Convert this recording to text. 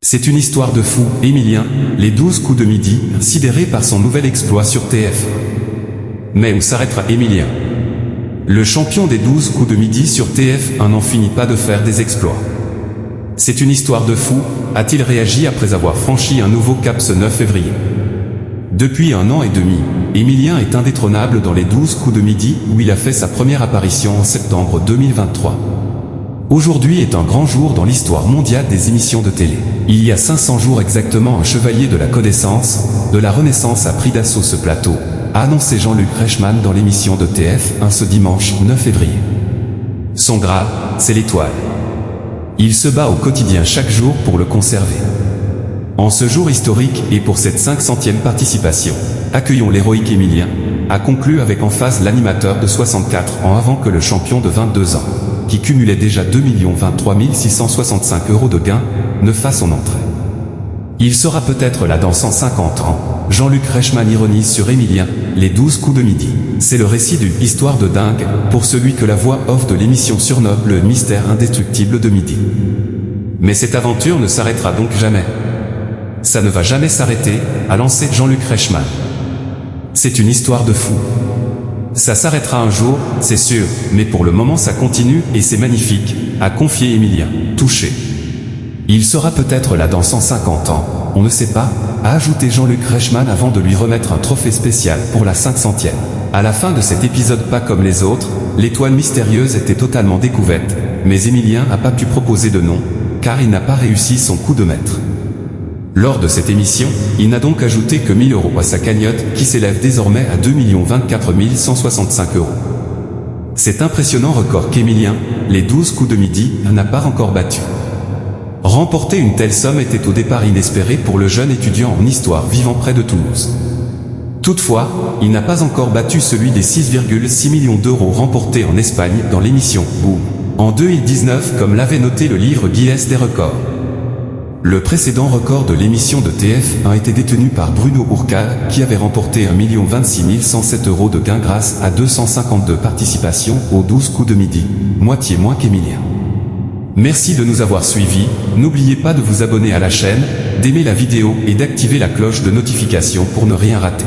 C'est une histoire de fou, Émilien, les 12 coups de midi, sidéré par son nouvel exploit sur TF1. Mais où s'arrêtera Émilien? Le champion des 12 coups de midi sur TF1 n'en finit pas de faire des exploits. C'est une histoire de fou, a-t-il réagi après avoir franchi un nouveau cap ce 9 février. Depuis 1 an et demi, Émilien est indétrônable dans les 12 coups de midi où il a fait sa première apparition en septembre 2023. Aujourd'hui est un grand jour dans l'histoire mondiale des émissions de télé. Il y a 500 jours exactement, un chevalier de la connaissance, de la Renaissance a pris d'assaut ce plateau, a annoncé Jean-Luc Reichmann dans l'émission de TF1 ce dimanche 9 février. Son grade, c'est l'étoile. Il se bat au quotidien chaque jour pour le conserver. En ce jour historique et pour cette 500e participation, accueillons l'héroïque Émilien, a conclu avec emphase l'animateur de 64 ans avant que le champion de 22 ans, qui cumulait déjà 2 023 665 € de gains, ne fasse son entrée. Il sera peut-être là dans 150 ans. Jean-Luc Reichmann ironise sur Émilien, les 12 coups de midi. C'est le récit d'une histoire de dingue, pour celui que la voix off de l'émission surnomme le mystère indestructible de midi. Mais cette aventure ne s'arrêtera donc jamais. Ça ne va jamais s'arrêter, a lancé Jean-Luc Reichmann. C'est une histoire de fou. Ça s'arrêtera un jour, c'est sûr, mais pour le moment ça continue et c'est magnifique, a confié Émilien, touché. Il sera peut-être là dans 150 ans, on ne sait pas, a ajouté Jean-Luc Reichmann avant de lui remettre un trophée spécial pour la 500e. À la fin de cet épisode pas comme les autres, l'étoile mystérieuse était totalement découverte, mais Émilien n'a pas pu proposer de nom, car il n'a pas réussi son coup de maître. Lors de cette émission, il n'a donc ajouté que 1 000 € à sa cagnotte qui s'élève désormais à 2 024 165 €. Cet impressionnant record qu'Émilien, les 12 coups de midi, n'a pas encore battu. Remporter une telle somme était au départ inespéré pour le jeune étudiant en histoire vivant près de Toulouse. Toutefois, il n'a pas encore battu celui des 6,6 millions d'euros remportés en Espagne dans l'émission Boom en 2019 comme l'avait noté le livre Guinness des records. Le précédent record de l'émission de TF1 a été détenu par Bruno Urquhart, qui avait remporté 1 026 107 € de gains grâce à 252 participations aux 12 coups de midi, moitié moins qu'Émilien. Merci de nous avoir suivis, n'oubliez pas de vous abonner à la chaîne, d'aimer la vidéo et d'activer la cloche de notification pour ne rien rater.